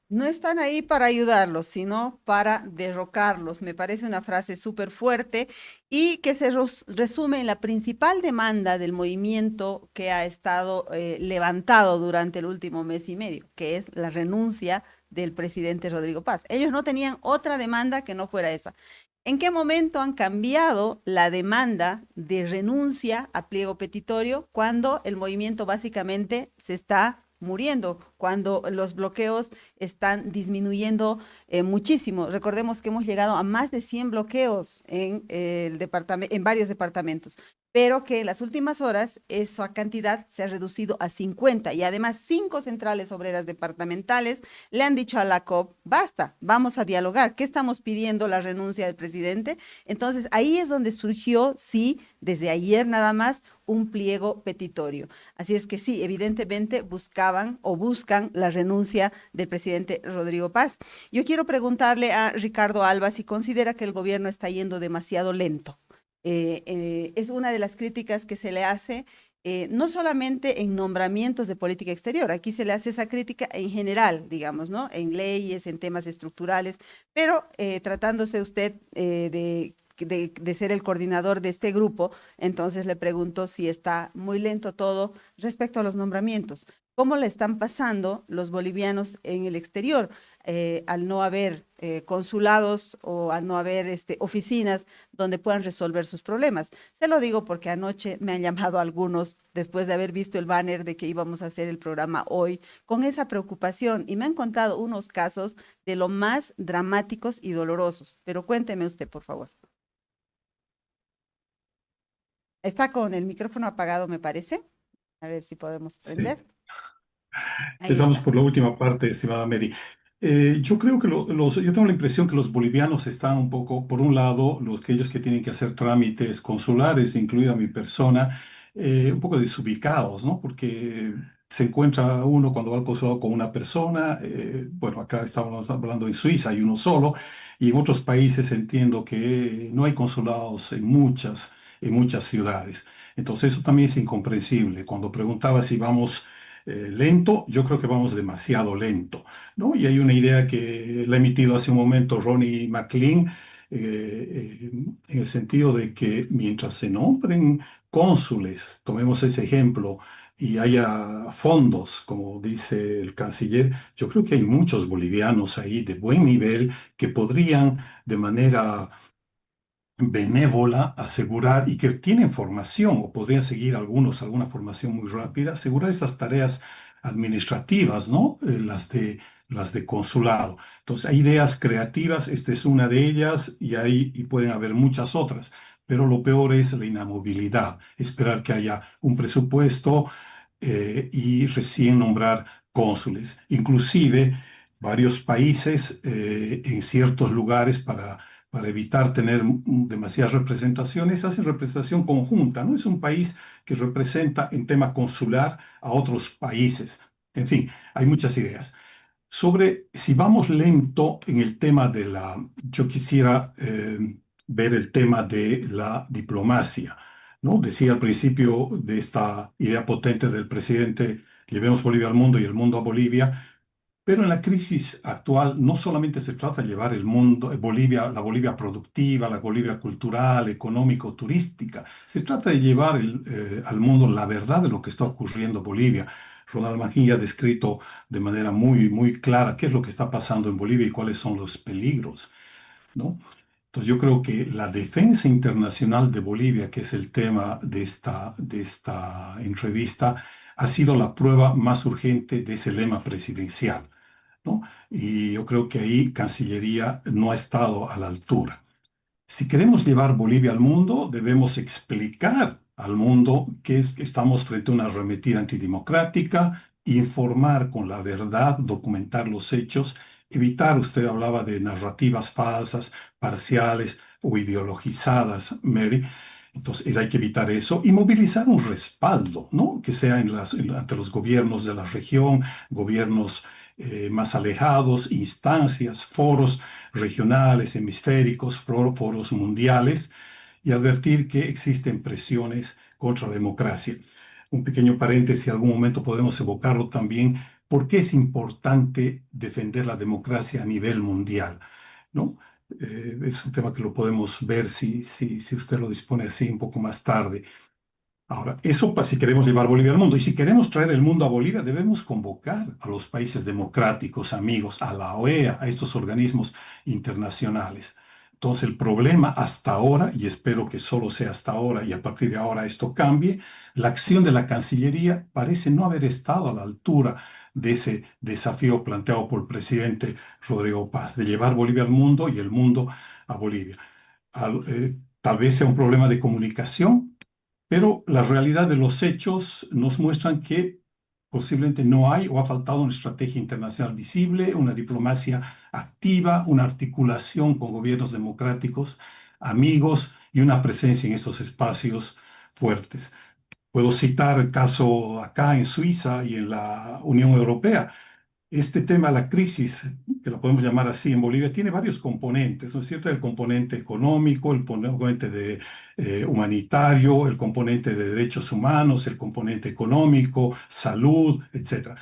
No están ahí para ayudarlos, sino para derrocarlos. Me parece una frase súper fuerte y que se resume en la principal demanda del movimiento que ha estado levantado durante el último mes y medio, que es la renuncia del presidente Rodrigo Paz. Ellos no tenían otra demanda que no fuera esa. ¿En qué momento han cambiado la demanda de renuncia a pliego petitorio cuando el movimiento básicamente se está muriendo, cuando los bloqueos están disminuyendo muchísimo? Recordemos que hemos llegado a más de 100 bloqueos en varios departamentos, pero que en las últimas horas esa cantidad se ha reducido a 50 y además 5 centrales obreras departamentales le han dicho a la COP, basta, vamos a dialogar, ¿qué estamos pidiendo? La renuncia del presidente. Entonces ahí es donde surgió, sí, desde ayer nada más, un pliego petitorio. Así es que sí, evidentemente buscaban o buscan la renuncia del presidente Rodrigo Paz. Yo quiero preguntarle a Ricardo Alba si considera que el gobierno está yendo demasiado lento. Es una de las críticas que se le hace, no solamente en nombramientos de política exterior, aquí se le hace esa crítica en general, digamos, ¿no? En leyes, en temas estructurales, pero tratándose usted de ser el coordinador de este grupo, entonces le pregunto si está muy lento todo respecto a los nombramientos. ¿Cómo le están pasando los bolivianos en el exterior al no haber consulados o al no haber oficinas donde puedan resolver sus problemas? Se lo digo porque anoche me han llamado algunos después de haber visto el banner de que íbamos a hacer el programa hoy con esa preocupación y me han contado unos casos de lo más dramáticos y dolorosos. Pero cuénteme usted, por favor. Está con el micrófono apagado, me parece. A ver si podemos Sí. prender. Ahí Empezamos está. por la última parte, estimada Mary. Yo creo que yo tengo la impresión que los bolivianos están un poco, por un lado, aquellos que tienen que hacer trámites consulares, incluida mi persona, un poco desubicados, ¿no? Porque se encuentra uno cuando va al consulado con una persona, bueno, acá estamos hablando en Suiza, hay uno solo, y en otros países entiendo que no hay consulados en muchas ciudades. Entonces eso también es incomprensible. Cuando preguntaba si vamos lento, yo creo que vamos demasiado lento, ¿no? Y hay una idea que la ha emitido hace un momento Ronnie McLean, en el sentido de que mientras se nombren cónsules, tomemos ese ejemplo, y haya fondos, como dice el canciller, yo creo que hay muchos bolivianos ahí de buen nivel que podrían de manera benévola asegurar y que tienen formación o podrían seguir alguna formación muy rápida, asegurar esas tareas administrativas, ¿no? Las de consulado. Entonces, hay ideas creativas, esta es una de ellas y pueden haber muchas otras, pero lo peor es la inamovilidad, esperar que haya un presupuesto y recién nombrar cónsules. Inclusive, varios países en ciertos lugares para evitar tener demasiadas representaciones, hacen representación conjunta, ¿no? Es un país que representa en tema consular a otros países. En fin, hay muchas ideas. Sobre si vamos lento en el tema yo quisiera ver el tema de la diplomacia, ¿no? Decía al principio de esta idea potente del presidente, llevemos Bolivia al mundo y el mundo a Bolivia, pero en la crisis actual no solamente se trata de llevar el mundo, Bolivia, la Bolivia productiva, la Bolivia cultural, económico, turística, se trata de llevar al mundo la verdad de lo que está ocurriendo en Bolivia. Ronald Magín ha descrito de manera muy, muy clara qué es lo que está pasando en Bolivia y cuáles son los peligros, ¿no? Entonces yo creo que la defensa internacional de Bolivia, que es el tema de esta entrevista, ha sido la prueba más urgente de ese lema presidencial, ¿no? Y yo creo que ahí Cancillería no ha estado a la altura. Si queremos llevar Bolivia al mundo, debemos explicar al mundo que estamos frente a una arremetida antidemocrática, informar con la verdad, documentar los hechos, evitar, usted hablaba de narrativas falsas, parciales o ideologizadas, Mary. Entonces hay que evitar eso y movilizar un respaldo, ¿no? Que sea ante los gobiernos de la región, gobiernos más alejados, instancias, foros regionales, hemisféricos, foros mundiales, y advertir que existen presiones contra la democracia. Un pequeño paréntesis, si algún momento podemos evocarlo también, ¿por qué es importante defender la democracia a nivel mundial? ¿No? Es un tema que lo podemos ver si usted lo dispone así un poco más tarde. Ahora, eso si queremos llevar Bolivia al mundo. Y si queremos traer el mundo a Bolivia, debemos convocar a los países democráticos, amigos, a la OEA, a estos organismos internacionales. Entonces, el problema hasta ahora, y espero que solo sea hasta ahora y a partir de ahora esto cambie, la acción de la Cancillería parece no haber estado a la altura de ese desafío planteado por el presidente Rodrigo Paz, de llevar Bolivia al mundo y el mundo a Bolivia. Tal vez sea un problema de comunicación, pero la realidad de los hechos nos muestran que posiblemente no hay o ha faltado una estrategia internacional visible, una diplomacia activa, una articulación con gobiernos democráticos, amigos y una presencia en estos espacios fuertes. Puedo citar el caso acá en Suiza y en la Unión Europea. Este tema, la crisis, que la podemos llamar así en Bolivia, tiene varios componentes, ¿no es cierto? El componente económico, el componente humanitario, el componente de derechos humanos, el componente económico, salud, etcétera.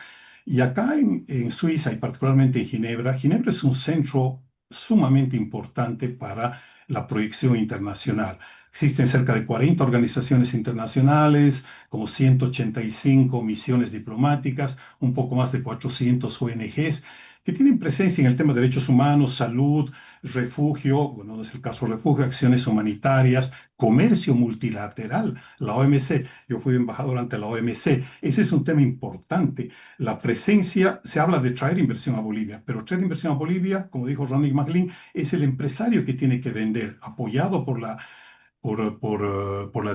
Y acá en Suiza y particularmente en Ginebra, Ginebra es un centro sumamente importante para la proyección internacional. Existen cerca de 40 organizaciones internacionales, como 185 misiones diplomáticas, un poco más de 400 ONGs que tienen presencia en el tema de derechos humanos, salud, refugio, bueno, no es el caso refugio, acciones humanitarias, comercio multilateral, la OMC. Yo fui embajador ante la OMC. Ese es un tema importante. La presencia, se habla de traer inversión a Bolivia, pero traer inversión a Bolivia, como dijo Ronnie McLean, es el empresario que tiene que vender, apoyado por la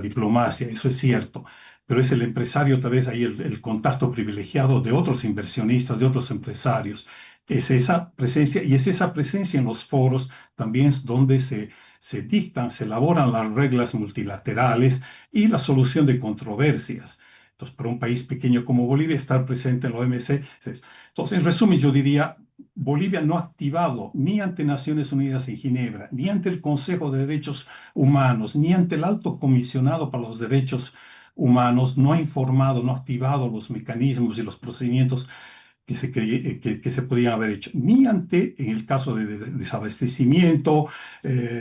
diplomacia, eso es cierto, pero es el empresario, tal vez ahí el contacto privilegiado de otros inversionistas, de otros empresarios. Es esa presencia, y es esa presencia en los foros también es donde se dictan, se elaboran las reglas multilaterales y la solución de controversias. Entonces, para un país pequeño como Bolivia, estar presente en la OMC. Entonces, en resumen, yo diría, Bolivia no ha activado ni ante Naciones Unidas en Ginebra, ni ante el Consejo de Derechos Humanos, ni ante el Alto Comisionado para los Derechos Humanos, no ha informado, no ha activado los mecanismos y los procedimientos que se podían haber hecho, ni ante, en el caso de desabastecimiento,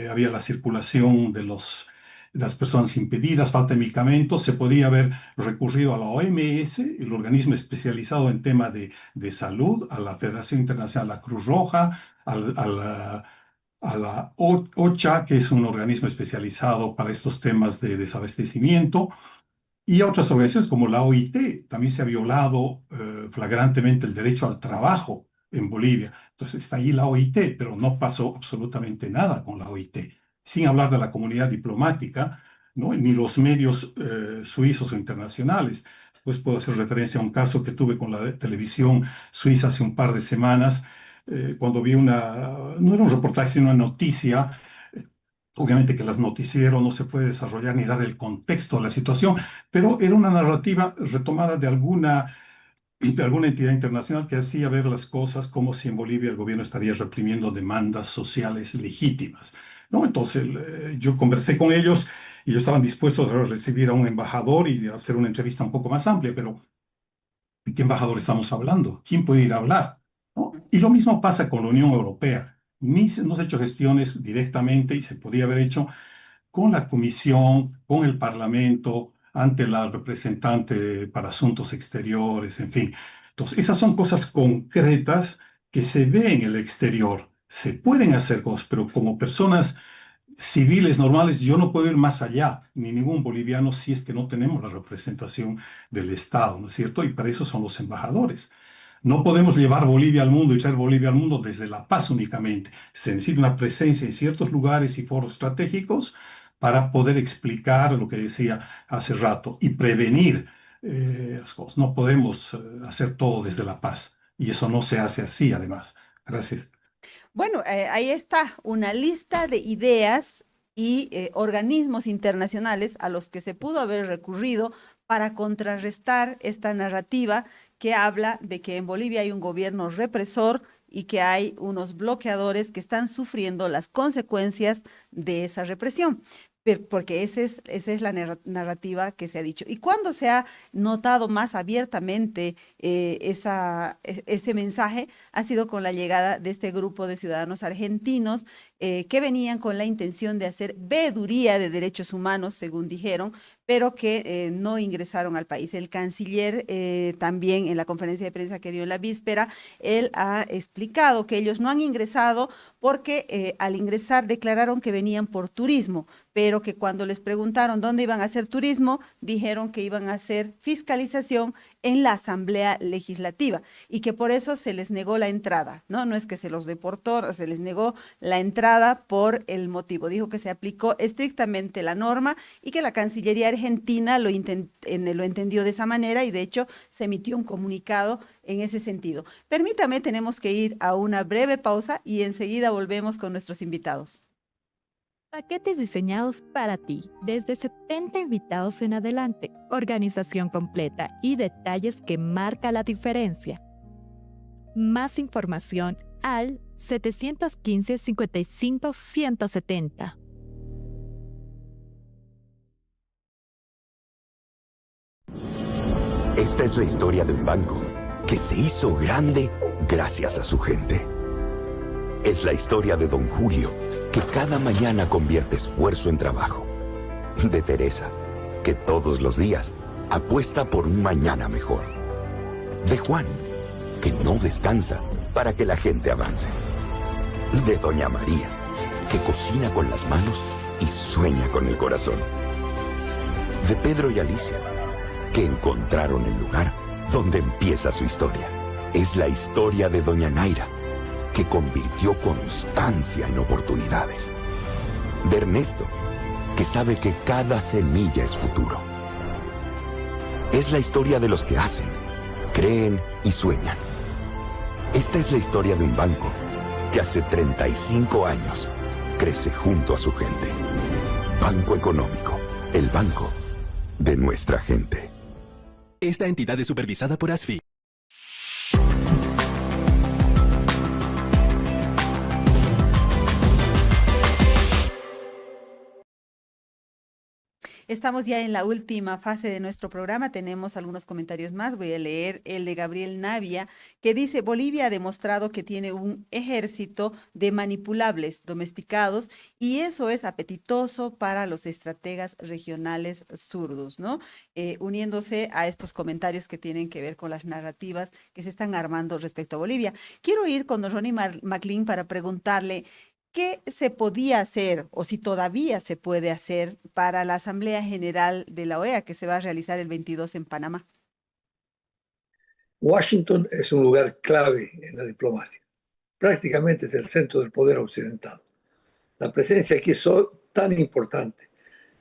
había la circulación de las personas impedidas, falta de medicamentos, se podía haber recurrido a la OMS, el organismo especializado en tema de salud, a la Federación Internacional de la Cruz Roja, a la OCHA, que es un organismo especializado para estos temas de desabastecimiento, y a otras organizaciones como la OIT. También se ha violado flagrantemente el derecho al trabajo en Bolivia. Entonces está ahí la OIT, pero no pasó absolutamente nada con la OIT. Sin hablar de la comunidad diplomática, ¿no? Ni los medios suizos o internacionales. Pues puedo hacer referencia a un caso que tuve con la televisión suiza hace un par de semanas, cuando vi no era un reportaje, sino una noticia. Obviamente que las noticieros no se puede desarrollar ni dar el contexto de la situación, pero era una narrativa retomada de alguna entidad internacional que hacía ver las cosas como si en Bolivia el gobierno estaría reprimiendo demandas sociales legítimas, ¿no? Entonces yo conversé con ellos y ellos estaban dispuestos a recibir a un embajador y hacer una entrevista un poco más amplia, pero ¿de qué embajador estamos hablando? ¿Quién puede ir a hablar? ¿No? Y lo mismo pasa con la Unión Europea. No se han hecho gestiones directamente y se podía haber hecho con la Comisión, con el Parlamento, ante la representante para asuntos exteriores, en fin. Entonces, esas son cosas concretas que se ven en el exterior. Se pueden hacer cosas, pero como personas civiles normales, yo no puedo ir más allá, ni ningún boliviano, si es que no tenemos la representación del Estado, ¿no es cierto? Y para eso son los embajadores. No podemos llevar Bolivia al mundo y traer Bolivia al mundo desde La Paz únicamente. Se necesita una presencia en ciertos lugares y foros estratégicos para poder explicar lo que decía hace rato y prevenir las cosas. No podemos hacer todo desde La Paz y eso no se hace así, además. Gracias. Bueno, ahí está una lista de ideas y organismos internacionales a los que se pudo haber recurrido para contrarrestar esta narrativa que habla de que en Bolivia hay un gobierno represor y que hay unos bloqueadores que están sufriendo las consecuencias de esa represión. Porque esa es la narrativa que se ha dicho. Y cuando se ha notado más abiertamente ese mensaje, ha sido con la llegada de este grupo de ciudadanos argentinos que venían con la intención de hacer veeduría de derechos humanos, según dijeron, pero que no ingresaron al país. El canciller también en la conferencia de prensa que dio en la víspera, él ha explicado que ellos no han ingresado porque al ingresar declararon que venían por turismo, pero que cuando les preguntaron dónde iban a hacer turismo, dijeron que iban a hacer fiscalización en la Asamblea Legislativa y que por eso se les negó la entrada, ¿no? No es que se los deportó, se les negó la entrada por el motivo. Dijo que se aplicó estrictamente la norma y que la Cancillería Argentina lo entendió de esa manera y de hecho se emitió un comunicado en ese sentido. Permítame, tenemos que ir a una breve pausa y enseguida volvemos con nuestros invitados. Paquetes diseñados para ti, desde 70 invitados en adelante, organización completa y detalles que marca la diferencia. Más información al 715-55-170. Esta es la historia de un banco que se hizo grande gracias a su gente. Es la historia de Don Julio, que cada mañana convierte esfuerzo en trabajo. De Teresa, que todos los días apuesta por un mañana mejor. De Juan, que no descansa para que la gente avance. De Doña María, que cocina con las manos y sueña con el corazón. De Pedro y Alicia, que encontraron el lugar donde empieza su historia. Es la historia de Doña Naira, que convirtió constancia en oportunidades. De Ernesto, que sabe que cada semilla es futuro. Es la historia de los que hacen, creen y sueñan. Esta es la historia de un banco que hace 35 años crece junto a su gente. Banco Económico, el banco de nuestra gente. Esta entidad es supervisada por ASFI. Estamos ya en la última fase de nuestro programa, tenemos algunos comentarios más, voy a leer el de Gabriel Navia, que dice, Bolivia ha demostrado que tiene un ejército de manipulables domesticados y eso es apetitoso para los estrategas regionales zurdos, ¿no? Uniéndose a estos comentarios que tienen que ver con las narrativas que se están armando respecto a Bolivia. Quiero ir con don Ronnie McLean para preguntarle, ¿qué se podía hacer o si todavía se puede hacer para la Asamblea General de la OEA que se va a realizar el 22 en Panamá? Washington es un lugar clave en la diplomacia. Prácticamente es el centro del poder occidental. La presencia aquí es tan importante.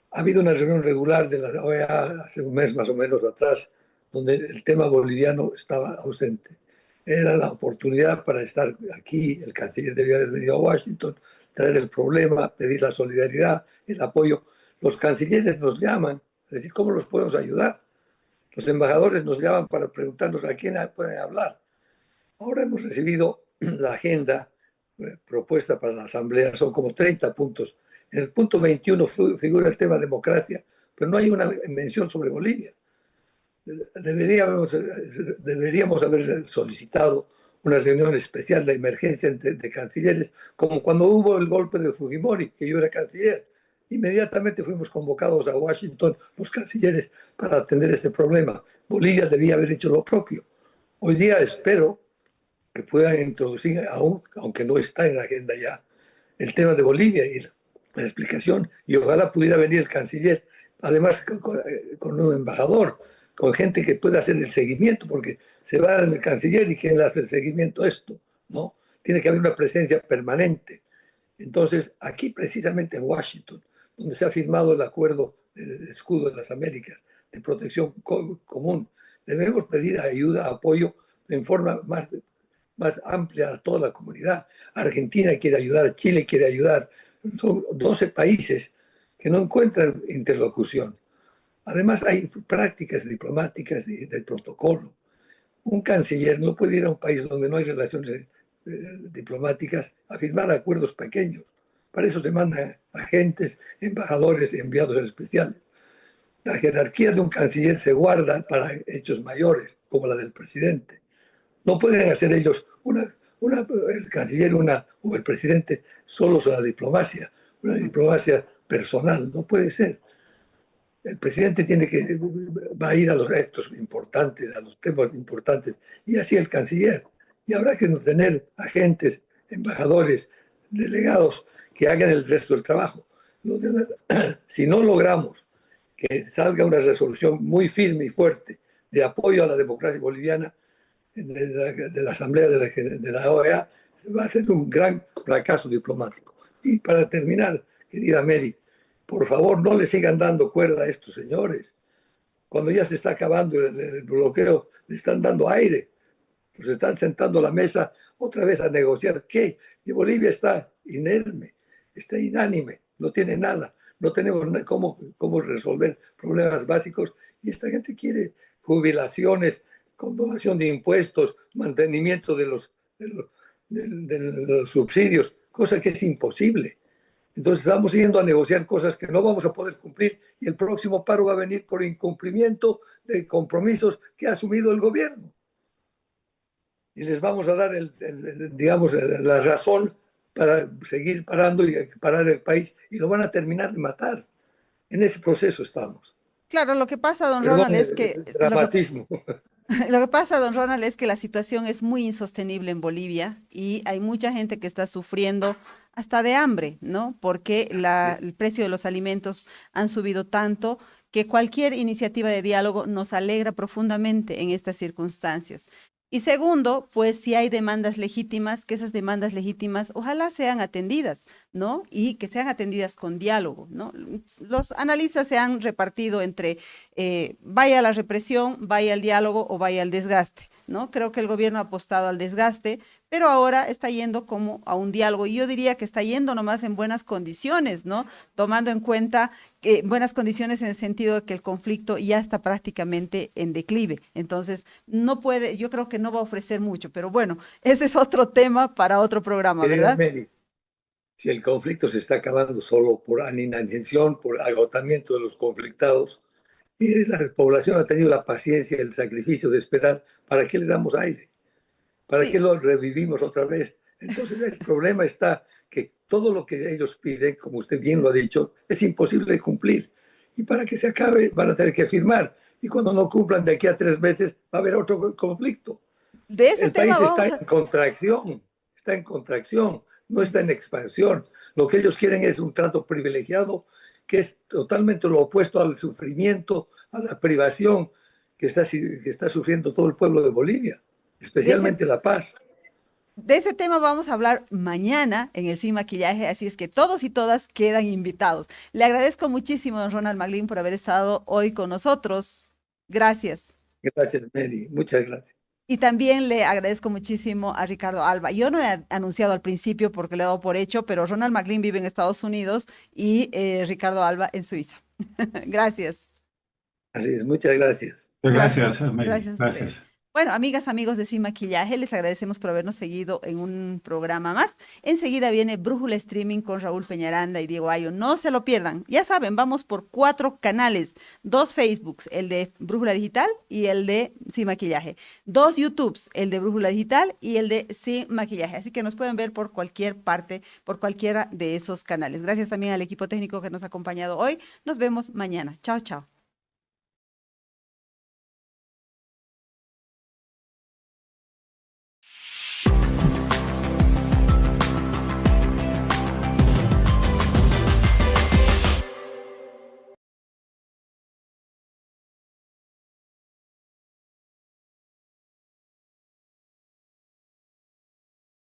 Ha habido una reunión regular de la OEA hace un mes más o menos atrás, donde el tema boliviano estaba ausente. Era la oportunidad para estar aquí, el canciller debía haber venido a Washington, traer el problema, pedir la solidaridad, el apoyo. Los cancilleres nos llaman, es decir, ¿cómo los podemos ayudar? Los embajadores nos llaman para preguntarnos a quién pueden hablar. Ahora hemos recibido la agenda propuesta para la Asamblea, son como 30 puntos. En el punto 21 figura el tema democracia, pero no hay una mención sobre Bolivia. Deberíamos haber solicitado una reunión especial de emergencia de cancilleres, como cuando hubo el golpe de Fujimori, que yo era canciller. Inmediatamente fuimos convocados a Washington los cancilleres para atender este problema. Bolivia debía haber hecho lo propio. Hoy día espero que puedan introducir, aunque no está en la agenda ya, el tema de Bolivia. Y la explicación, y ojalá pudiera venir el canciller, además con un embajador, con gente que pueda hacer el seguimiento, porque se va el canciller y ¿quién le hace el seguimiento a esto? ¿No? Tiene que haber una presencia permanente. Entonces, aquí precisamente en Washington, donde se ha firmado el acuerdo del escudo de las Américas de protección común, debemos pedir ayuda, apoyo en forma más amplia a toda la comunidad. Argentina quiere ayudar, Chile quiere ayudar. Son 12 países que no encuentran interlocución. Además, hay prácticas diplomáticas del protocolo. Un canciller no puede ir a un país donde no hay relaciones diplomáticas a firmar acuerdos pequeños. Para eso se mandan agentes, embajadores, enviados especiales. La jerarquía de un canciller se guarda para hechos mayores, como la del presidente. No pueden hacer ellos el canciller o el presidente solos a la diplomacia, una diplomacia personal. No puede ser. El presidente va a ir a los actos importantes, a los temas importantes, y así el canciller. Y habrá que tener agentes, embajadores, delegados que hagan el resto del trabajo. Si no logramos que salga una resolución muy firme y fuerte de apoyo a la democracia boliviana de la Asamblea de la OEA, va a ser un gran fracaso diplomático. Y para terminar, querida Mary, por favor, no le sigan dando cuerda a estos señores. Cuando ya se está acabando el bloqueo, le están dando aire. Pues están sentando a la mesa otra vez a negociar. ¿Qué? Y Bolivia está inerme, está inánime, no tiene nada. No tenemos cómo resolver problemas básicos. Y esta gente quiere jubilaciones, condonación de impuestos, mantenimiento de los subsidios, cosa que es imposible. Entonces estamos yendo a negociar cosas que no vamos a poder cumplir y el próximo paro va a venir por incumplimiento de compromisos que ha asumido el gobierno. Y les vamos a dar, digamos, la razón para seguir parando y parar el país y lo van a terminar de matar. En ese proceso estamos. Claro, lo que pasa, don Perdón, Ronald, es que dramatismo. lo que pasa, don Ronald, es que la situación es muy insostenible en Bolivia y hay mucha gente que está sufriendo hasta de hambre, ¿no? Porque el precio de los alimentos han subido tanto que cualquier iniciativa de diálogo nos alegra profundamente en estas circunstancias. Y segundo, pues si hay demandas legítimas, que esas demandas legítimas ojalá sean atendidas, ¿no? Y que sean atendidas con diálogo, ¿no? Los analistas se han repartido entre vaya la represión, vaya el diálogo o vaya el desgaste, ¿no? Creo que el gobierno ha apostado al desgaste, pero ahora está yendo como a un diálogo y yo diría que está yendo nomás en buenas condiciones, ¿no? Tomando en cuenta que buenas condiciones en el sentido de que el conflicto ya está prácticamente en declive. Entonces, no puede, yo creo que no va a ofrecer mucho, pero bueno, ese es otro tema para otro programa, Querida ¿verdad? Mary, si el conflicto se está acabando solo por inanición, por agotamiento de los conflictados, y la población ha tenido la paciencia y el sacrificio de esperar, ¿para qué le damos aire? ¿Para Sí. qué lo revivimos otra vez? Entonces el problema está que todo lo que ellos piden, como usted bien lo ha dicho, es imposible de cumplir. Y para que se acabe van a tener que firmar. Y cuando no cumplan de aquí a 3 meses va a haber otro conflicto. De ese El país tema vamos está en contracción, no está en expansión. Lo que ellos quieren es un trato privilegiado que es totalmente lo opuesto al sufrimiento, a la privación que está sufriendo todo el pueblo de Bolivia, especialmente La Paz. De ese tema vamos a hablar mañana en el Sin Maquillaje, así es que todos y todas quedan invitados. Le agradezco muchísimo, don Ronald Maglin, por haber estado hoy con nosotros. Gracias. Gracias, Mary. Muchas gracias. Y también le agradezco muchísimo a Ricardo Alba. Yo no he anunciado al principio porque lo he dado por hecho, pero Ronald Maglin vive en Estados Unidos y Ricardo Alba en Suiza. Gracias. Así es, muchas gracias. Gracias, Mary. Gracias. Gracias. Bueno, amigas, amigos de Sin Maquillaje, les agradecemos por habernos seguido en un programa más. Enseguida viene Brújula Streaming con Raúl Peñaranda y Diego Ayo. No se lo pierdan. Ya saben, vamos por 4 canales, 2 Facebooks, el de Brújula Digital y el de Sin Maquillaje. 2 YouTubes, el de Brújula Digital y el de Sin Maquillaje. Así que nos pueden ver por cualquier parte, por cualquiera de esos canales. Gracias también al equipo técnico que nos ha acompañado hoy. Nos vemos mañana. Chao, chao.